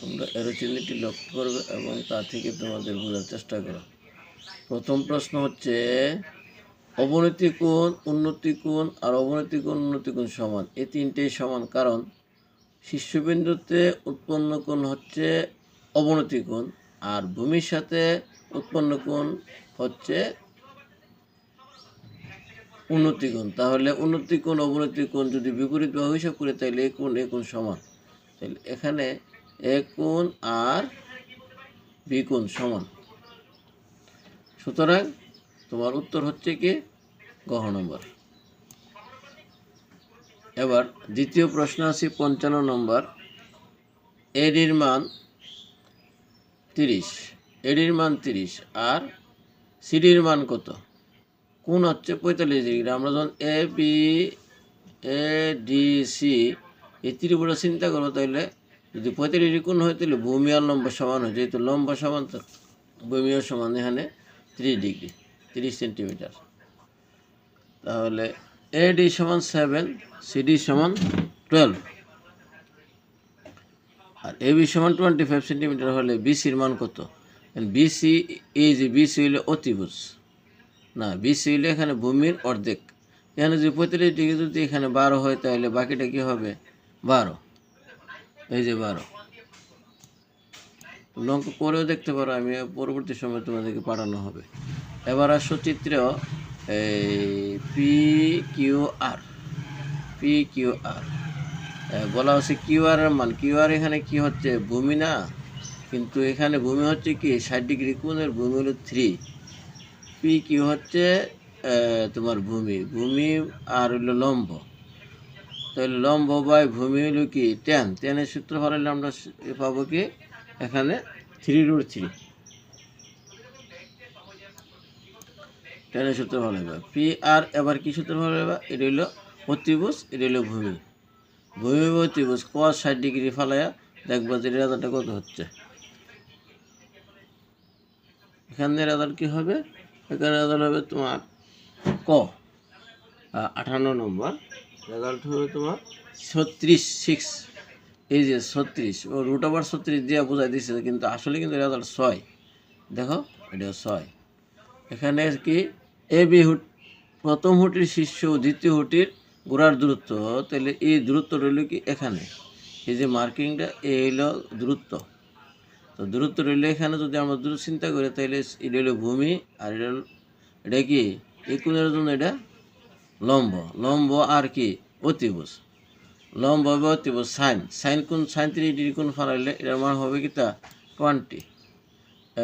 তোমরা এরো চিহ্নটি লক্ষ্য করবে এবং তা থেকে তোমাদের বোঝার চেষ্টা করো। প্রথম প্রশ্ন হচ্ছে অবনতি কোণ, উন্নতি কোণ আর অবনতি কোণ উন্নতি কোণ সমান, এই তিনটেই সমান, কারণ শীর্ষবিন্দুতে উৎপন্ন কোণ হচ্ছে অবনতি কোণ আর ভূমির সাথে উৎপন্ন কোণ হচ্ছে উন্নতি কোণ। তাহলে উন্নতি কোণ অবনতি কোণ যদি বিপরীত বাহু হিসাব করে তাহলে এ কোণ সমান। তাহলে এখানে এ কোণ আর বি কোণ সমান, সুতরাং তোমার উত্তর হচ্ছে কি গ নম্বর। এবার দ্বিতীয় প্রশ্ন আছে 55 নম্বর। এডির মান 30, এডির মান 30 আর সিডির মান কত? কোণ হচ্ছে 45 ডিগ্রি। আমরা যখন A B A D C এই ত্রিভুজটা চিন্তা করবো, তাহলে যদি 45 ডিগ্রি কোণ হয় তাহলে ভূমি আর লম্ব সমান হয়, যেহেতু লম্ব সমান তো ভূমিও সমান, এখানে 30 ডিগ্রি 30 সেন্টিমিটার। তাহলে এডি সমান 7, সিডি সমান 12 আর এবি সমান 25 সেন্টিমিটার হলে বিসির মান কত? বিসি, এই যে বিসি হইলে অতিভুজ, না বিসি হইলে এখানে ভূমির অর্ধেক। এখানে যদি 45 ডিগ্রি যদি এখানে 12 হয় তাহলে বাকিটা কি হবে? 12, এই যে 12। তোমরা অঙ্ক করেও দেখতে পারো, আমি পরবর্তী সময় তোমাদেরকে পাঠানো হবে। এবার আসো চিত্র P Q R. P Q R বলা হচ্ছে কিউআর এর মান। কিউআর এখানে কি হচ্ছে? ভূমি না, কিন্তু এখানে ভূমি হচ্ছে কি 60 ডিগ্রি কোণের, ভূমি হলো 3। পি কিউ হচ্ছে তোমার ভূমি, ভূমি আর হইলো লম্ব। তাহলে লম্ব বাই ভূমি হলো কি ট্যান। ট্যানের সূত্র হলে আমরা পাবো কি এখানে 3√3। ট্যানের সূত্র হলে পি আর। এবার কি সূত্র হলে? এটা হইলো অতিভুজ, এটা হইলো ভূমি। ভূমি অতিভুজ cos 60 ডিগ্রি ফালাইয়া দেখবা যে রেজাল্টটা কত হচ্ছে। এখানে রেজাল্ট কি হবে? এখানে রেজাল্ট হবে তোমার ক 58 নম্বর। রেজাল্ট হবে তোমার 36। এই যে 36, ও √36 দিয়ে বোঝাই দিচ্ছে, কিন্তু আসলে কিন্তু রেজাল্ট 6। দেখো এটা 6। এখানে কি এ বি হুট, প্রথম হুটির শীর্ষ দ্বিতীয় হুটির গোড়ার দূরত্ব, তাহলে এই দূরত্ব রইল কি এখানে, এই যে মার্কিংটা এই হইল দূরত্ব। তো দূরত্ব রইলে এখানে যদি আমরা দূরত্ব চিন্তা করি তাহলে এটা হলো ভূমি আর এটা কি এই কোণের জন্য এটা লম্ব। লম্ব আর কি অতিভুজ, লম্ব হবে অতিভুজ। সাইন কোণ, সাইন 30 ডিগ্রি কোণ ফালাইলে এটার মান হবে কি তা 20।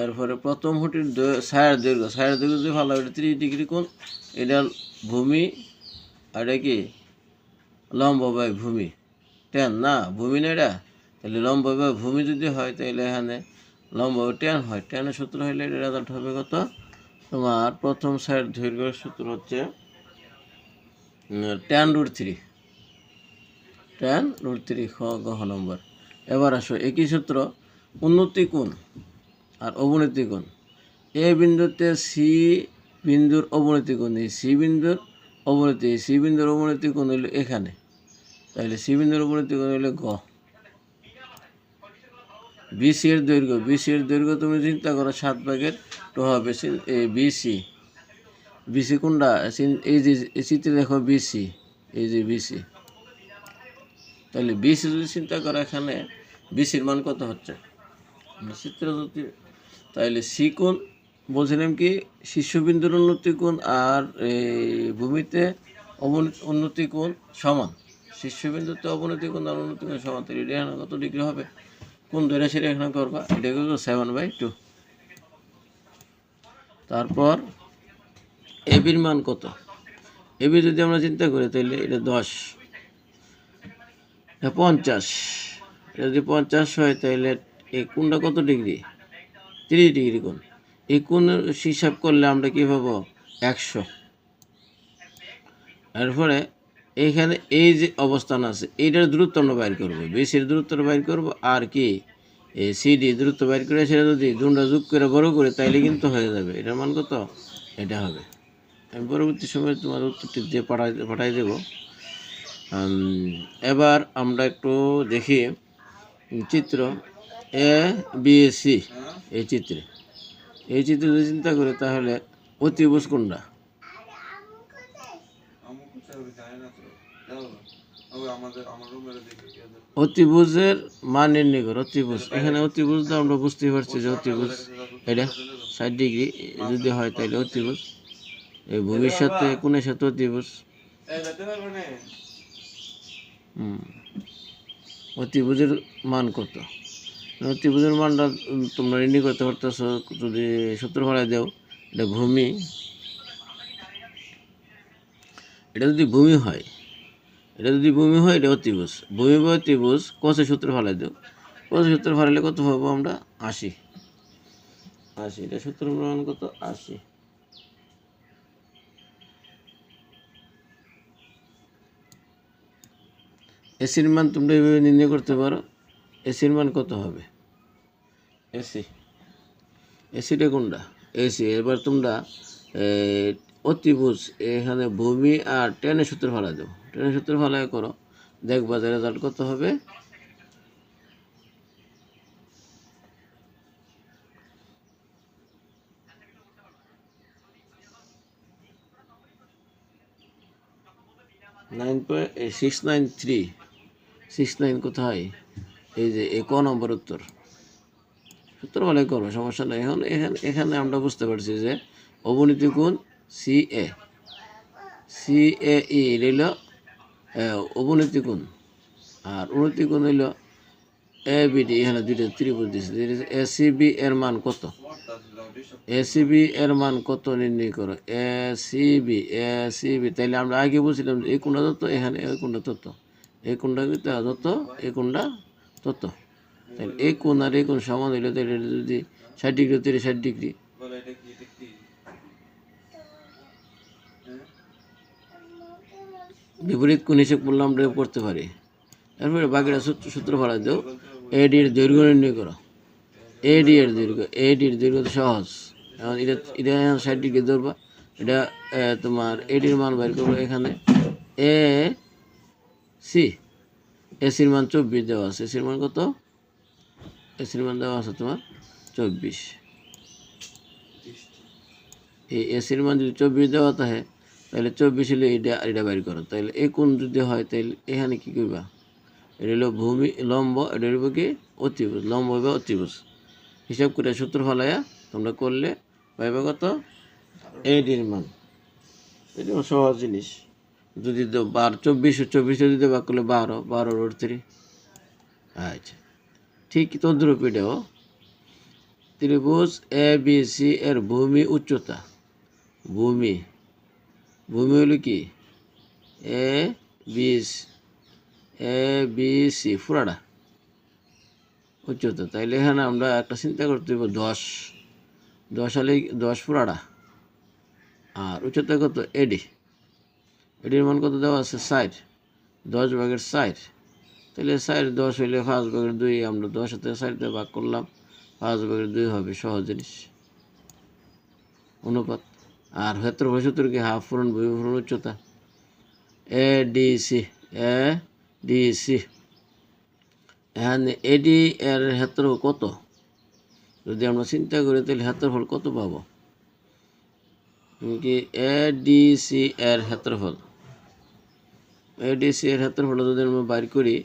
এরপরে প্রথম হুটির সায়ের দৈর্ঘ্য, সায়ের দৈর্ঘ্য যদি ভালো এটা 30 ডিগ্রি কোণ, এটা ভূমি আর এটা কি লম্ব বাই ভূমি। ট্যান না ভূমি না এটা, তাহলে লম্ব বাই ভূমি যদি হয় তাহলে এখানে লম্ব ট্যান হয়। ট্যানের সূত্র হলে এটা রেজাল্ট হবে কত? তোমার প্রথম সাইড দৈর্ঘ্যের সূত্র হচ্ছে tan√3। tan√3 গ নম্বর। এবার আসো একই সূত্র উন্নতি কোণ আর অবনতি কোণ। এ বিন্দুতে সি বিন্দুর অবনতি কোণ, এই সি বিন্দুর অবনতি, সি বিন্দুর অবনতি কোণ হইল এখানে, তাহলে সি বিন্দুর অবনতি কোণ হইল গ। বিসি এর দৈর্ঘ্য, বিসি এর দৈর্ঘ্য তুমি চিন্তা করো 7/2 হবে বিসি। বিসি কোনটা? এই যে চিত্রে দেখো বিসি, এই যে বিসি। তাহলে বিসি যদি চিন্তা করো এখানে বিসির মান কত হচ্ছে চিত্র যদি, তাহলে সি কোণ বলছিলাম কি শীর্ষবিন্দুর উন্নতি কোণ আর ভূমিতে উন্নতি কোণ সমান। শীর্ষবিন্দুতে অবনতি কোণ আর উন্নতি কোণ সমান, তাহলে এটা এখানে কত ডিগ্রি হবে? কোণ ধরে সেটা এখানে করবা, এটা করবো 7/2। তারপর এবির মান কত? এবি যদি আমরা চিন্তা করি তাহলে এটা 10, 50। এটা যদি 50 হয় তাহলে এই কোণটা কত ডিগ্রি? 30 ডিগ্রি কোণ। এই কোণ হিসাব করলে আমরা কী পাবো? 100। এরপরে এইখানে এই যে অবস্থান আছে এইটার দূরত্ব আমরা বাইর করবো, বিসির দূরত্ব বাইর করবো আর কি এই সিডি দূরত্ব বাইর করে সেটা যদি দুটা যোগ করে বড় করে তাইলে কিন্তু হয়ে যাবে। এটার মান কত? এটা হবে। আমি পরবর্তী সময় তোমার উত্তরটি দিয়ে পাঠাই দেব। এবার আমরা একটু দেখি চিত্র এ বি সি এই চিত্রে যদি চিন্তা করে তাহলে অতিভুজ কোনটা? অতিভুজের মান নির্ণয় করো। অতিভুজ, এখানে অতিভুজ তো আমরা বুঝতেই পারছি যে অতিভুজ এটা 60 ডিগ্রি যদি হয় তাহলে অতিভুজ। এই ভূমির সাথে কোণের সাথে অতিভুজ। অতিভুজের মান কত? অতিভুজের মানটা তোমরা নির্ণয় করতে পারতেছো যদি সূত্র ফলায় দেও। এটা ভূমি, এটা যদি ভূমি হয়, এটা অতিভুজ। ভূমি বা অতিভুজ কষে সূত্র ফেলাই দেব। কষে সূত্র ফেলালে কত পাবো আমরা? 80। এটা সূত্র প্রমাণ কত? 80। এসির মান তোমরা এইভাবে নির্ণয় করতে পারো। এসির মান কত হবে? এসিটা কোনটা? এসি। এবার তোমরা অতিভুজ এখানে ভূমি আর টেনের সূত্র ফেলা দেবো। টেনের সূত্র ফেলাই করো, দেখবা যে রেজাল্ট কত হবে। $9.693 কোথায়? এই যে ক নম্বর উত্তর। সূত্র ফলাই করবো, সমস্যা নেই। এখানে আমরা বুঝতে পারছি যে অবনতি কোণ CA রইল অবনতি কোণ, আর উন্নতি কোণ হইল ABD। এখানে দুইটা ত্রিভুজ দিচ্ছে। ACB এর মান কত? ACB এর মান কত নির্ণয় করো। ACB তাইলে আমরা আগে বুঝছিলাম যে এই কোণটা তত, এখানে এই কোণটা তত, এই কোণটা তত, এই কোণটা তত। তাহলে এই কোণ আর এই কোণ সমান হইলে তাহলে যদি 60 ডিগ্রি 60 ডিগ্রি। বিপরীত কোণ হিসেব করলে আমরা করতে পারি। তারপরে বাকিটা সূত্র ফেলা দেও। AD এর দৈর্ঘ্য নির্ণয় করো। AD এর দৈর্ঘ্য তো সহজ। এখন এটা 60 ডিগ্রি ধরবা। এটা তোমার AD এর মান বের করবো। এখানে এসির মান 24 দেওয়া আছে। এসির মান কত? এসির মান দেওয়া আছে তোমার 24। এই এসির মান যদি 24 দেওয়া থাকে তাহলে 24 হলে এটা বের করো। তাহলে এই কোণ যদি হয় তাহলে এখানে কি করবা? এটা হলো ভূমি লম্ব, এটা হইব কি অতিভুজ। লম্ব বা অতিভুজ হিসাব করে সূত্র ফলাইয়া তোমরা করলে পাইবে কত? ADর মান। এটা সহজ জিনিস। যদি 24 যদি ভাগ করলে 12 √3। আচ্ছা, ঠিক তদ্রুপ এটাও ত্রিভুজ ABC এর ভূমি উচ্চতা। ভূমি হলো কি ABC পুরাটা উচ্চতা। তাইলে এখানে আমরা একটা চিন্তা করতে হবে 10 হলে 10 পুরাটা, আর উচ্চতা কত? এডির মান কত দেওয়া আছে? 60। 10/4। তাহলে 10 হইলে 5/2। আমরা 10 সাথে 4 ভাগ করলাম, 5/2 হবে। সহজ জিনিস, অনুপাত। আর ক্ষেত্রফল সূত্র কি? হাফ পূরণ ভূমি পূরণ উচ্চতা। ADC এখানে AD এর ক্ষেত্রফল কত? যদি আমরা চিন্তা করি তাহলে ক্ষেত্রফল কত পাবো? কি ADC এর ক্ষেত্রফল যদি আমরা বাইর করি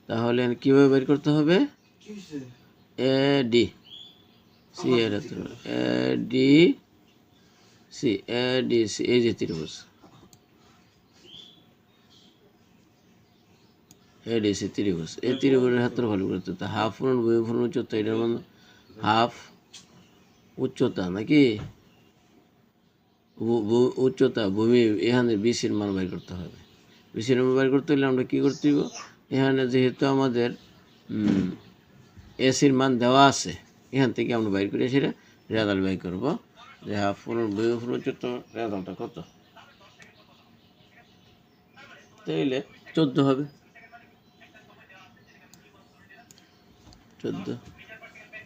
তাহলে কিভাবে বের করতে হবে? ADC এর ক্ষেত্রফল ADC এই যে ত্রিভুজ ADC ত্রিভুজ, এই ত্রিভুজের ক্ষেত্রফল করতে হাফ পূরণ ভূমি পূরণ উচ্চতা। এটার মানে হাফ উচ্চতা নাকি উচ্চতা ভূমি। এখানে BCর মান বের করতে হবে। BCর মান বের করতে হলে আমরা কী করতে হইব? এখানে যেহেতু আমাদের ACর মান দেওয়া আছে, এখান থেকে আমরা বাইর করে সেটা রেজাল্ট বের করবো যে হাফ পূরণ ভূমি পূরণ উচ্চতা রেজাল্টটা কত। তাইলে 14 হবে। 14।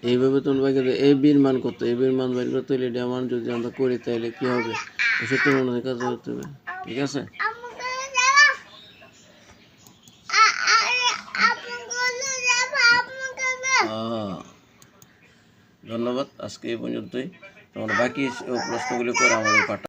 এইভাবে তোমরা ABর মান কত? ABর মান বের করতে হলে এটা মান যদি আমরা করি তাহলে কি হবে? সূত্র অনুযায়ী কাজ করতে হবে। ঠিক আছে? ধন্যবাদ। আজকে এই পর্যন্তই। তোমরা বাকি প্রশ্নগুলি করে আমাদের পাঠাও।